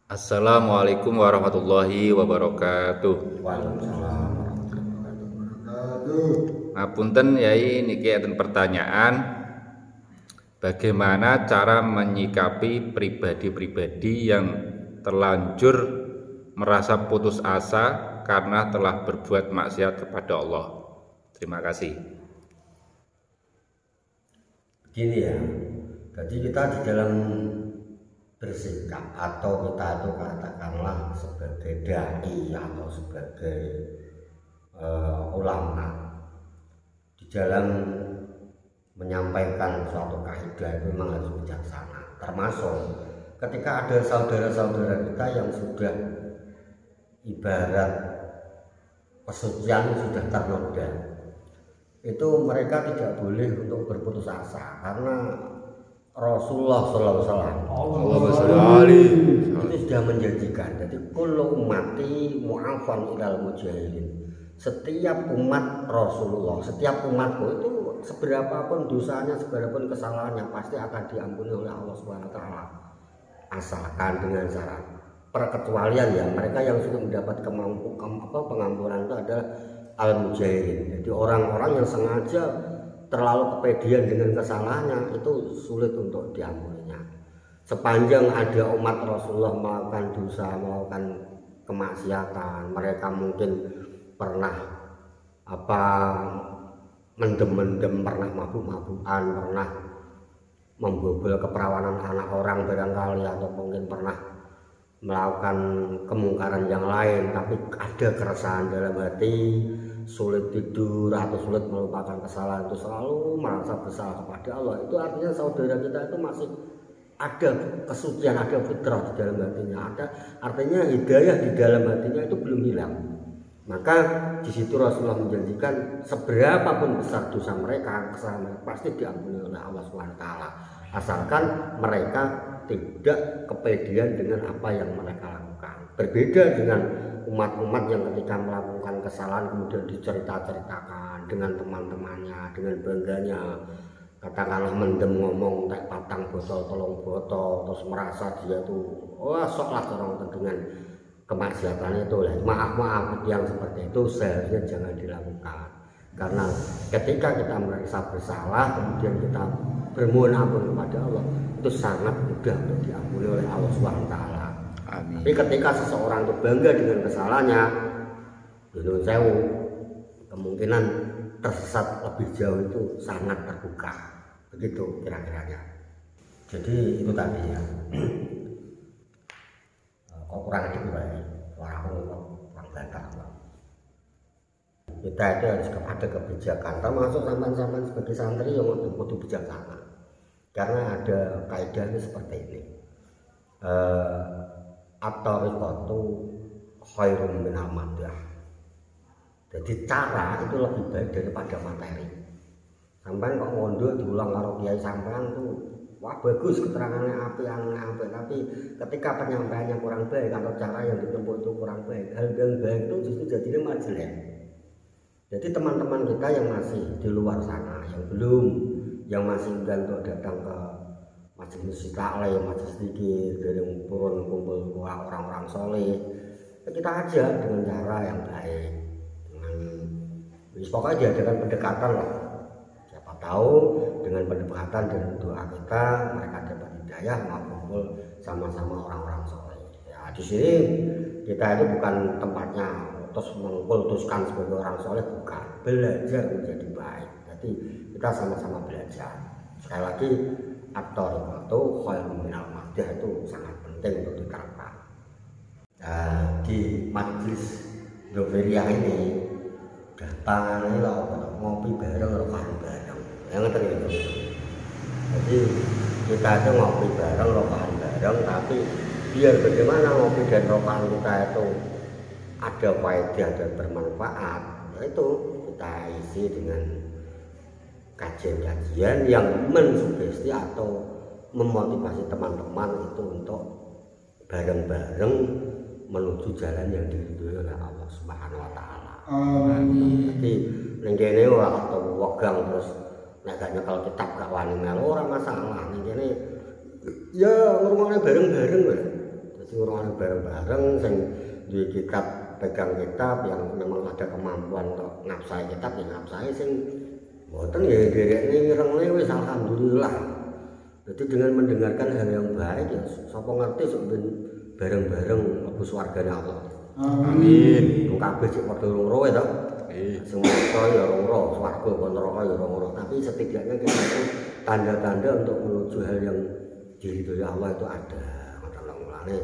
Assalamualaikum warahmatullahi wabarakatuh. Waalaikumsalam warahmatullahi wabarakatuh. Ngapunten Yai, niki enten pertanyaan. Bagaimana cara menyikapi pribadi-pribadi yang terlanjur merasa putus asa karena telah berbuat maksiat kepada Allah? Terima kasih. Gini ya, jadi kita di dalam bersikap atau kita itu katakanlah sebagai dai atau sebagai ulama di dalam menyampaikan suatu kaidah itu memang harus bijaksana, termasuk ketika ada saudara-saudara kita yang sudah ibarat kesucian sudah ternoda, itu mereka tidak boleh untuk berputus asa karena Rasulullah SAW itu sudah menjanjikan. Jadi kullu ummati mu'afan ilal mujahidin. Setiap umat Rasulullah, setiap umatku itu seberapapun dosanya, seberapapun kesalahannya pasti akan diampuni oleh Allah SWT. Asalkan dengan syarat perkecualian ya, mereka yang sudah mendapat pengampunan itu adalah al-mujahidin. Jadi orang-orang yang sengaja terlalu kepedean dengan kesalahannya itu sulit untuk diampuninya. Sepanjang ada umat Rasulullah melakukan dosa, melakukan kemaksiatan, mereka mungkin pernah mendem-mendem, pernah mabuk-mabukan, pernah membobol keperawanan anak orang barangkali, atau mungkin pernah melakukan kemungkaran yang lain, tapi ada keresahan dalam hati, sulit tidur atau sulit melupakan kesalahan, itu selalu merasa bersalah kepada Allah. Itu artinya saudara kita itu masih ada kesucian, ada fitrah di dalam hatinya, ada artinya hidayah di dalam hatinya itu belum hilang. Maka di situ Rasulullah menjanjikan seberapapun besar dosa mereka, kesalahan mereka pasti diampuni oleh Allah SWT, asalkan mereka tidak kepedean dengan apa yang mereka lakukan. Berbeda dengan umat-umat yang ketika melakukan kesalahan kemudian dicerita-ceritakan dengan teman-temannya, dengan bangganya, katakanlah mendem ngomong tak patang botol tolong botol, terus merasa dia tuh sok lah orang dengan kemaksiatan itu lah. Maaf yang seperti itu seharusnya jangan dilakukan, karena ketika kita merasa bersalah kemudian kita bermohon ampun kepada Allah, itu sangat mudah untuk diampuni oleh Allah SWT. Amin. Tapi ketika seseorang itu bangga dengan kesalahannya, nyuwun sewu, kemungkinan tersesat lebih jauh itu sangat terbuka. Begitu kira-kiranya. Jadi itu tadi ya. Kok kurang aja baik, suaraku kurang bantah. Kita itu harus kepada kebijakan, termasuk sampan-sampan sebagai santri yang kudu bijaksana. Karena ada kaidahnya seperti ini. At-tariqatu khairum minal madah. Jadi cara itu lebih baik daripada materi. Sampai kok ngondo diulang karo kiai sampean tuh, wah bagus keterangannya apik, tapi ketika penyampaiannya kurang baik atau cara yang ditempuh itu kurang baik, hal yang baik itu justru jadinya malah jelek. Jadi teman-teman kita yang masih di luar sana, yang masih enggan untuk datang ke majelis taklim, majelis zikir, dari turun kumpul orang-orang soleh, kita ajak dengan cara yang baik, dengan pokoknya dengan pendekatan lah. Siapa tahu dengan pendekatan dan doa kita mereka dapat hidayah, mau kumpul sama-sama orang-orang soleh. Ya di sini kita itu bukan tempatnya terus mengkultuskan sebagai orang soleh, bukan, belajar menjadi baik. Jadi kita sama-sama belajar. Sekali lagi, at-tariqatu khairum minal madah itu sangat penting untuk diterapkan. Di majelis Doveria ini gampang ini lah, ngopi bareng, rokokan bareng. Yang ngerti itu. Jadi kita itu ngopi bareng, rokokan bareng, tapi biar bagaimana ngopi dan rokokan kita itu ada faedah dan bermanfaat, yaitu kita isi dengan kajian-kajian yang mensugesti atau memotivasi teman-teman itu untuk bareng-bareng menuju jalan yang diridhoi oleh Allah Subhanahu wa taala. Jadi ning kene atau wegang terus nek gak nyekel kitab gak wani melu ora masalah. Ning kene ya ngurungane bareng-bareng wae. ngrungokne bareng-bareng, sing duwe kitab pegang kitab, yang memang ada kemampuan untuk ngapsai kitab ya ngapsai, sing mboten ya derekne ngirengne wis alhamdulillah. Jadi dengan mendengarkan hal yang baik ya sapa ngerti sok ben bareng-bareng mlebu swargane Allah. Amin. Wong kabeh sik padha roh-roh to. Semua ya roh-roh, swarga apa neraka ya roh-roh, tapi setidaknya kita itu tanda-tanda untuk menuju hal yang diridhoi Allah itu ada. Mulane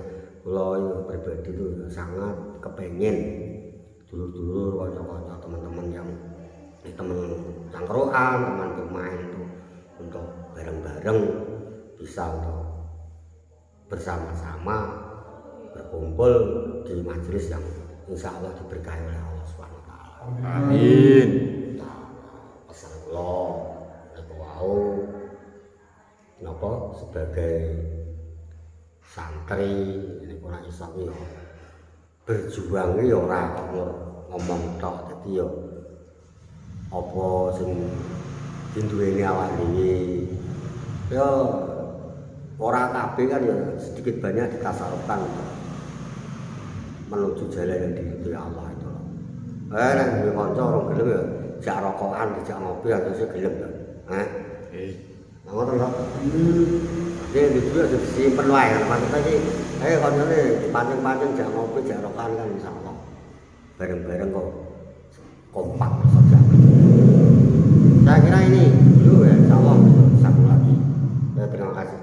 kula pribadi itu sangat kepengen dulur-dulur kanca-kanca teman-teman yang teman cangkruan, teman bermain itu untuk bareng-bareng bisa untuk bersama-sama berkumpul di majelis yang insya Allah diberkahi oleh Allah Subhanahu wa taala. Amin. Pesan kula niku wau napa sebagai santri niku nek iso yo berjuang ya ora kok ngomong tok, dadi yo apa sing duweni awak dhewe ya ora kabeh kan ya sedikit banyak ditasarufkan menuju jalan yang diridhoi Allah itu. Nek duwe kanca ora gelem ya jak rokokan, jak ngopi atose gelem ya. Ngoten lho. Nek duwe aja disimpen wae kan maksudnya iki kancane dipancing-pancing jak ngopi, jak rokokan kan insyaallah bareng-bareng kok kompak saja. Saya kira ini dulu ya, insyaallah satu lagi. Ya, terima kasih.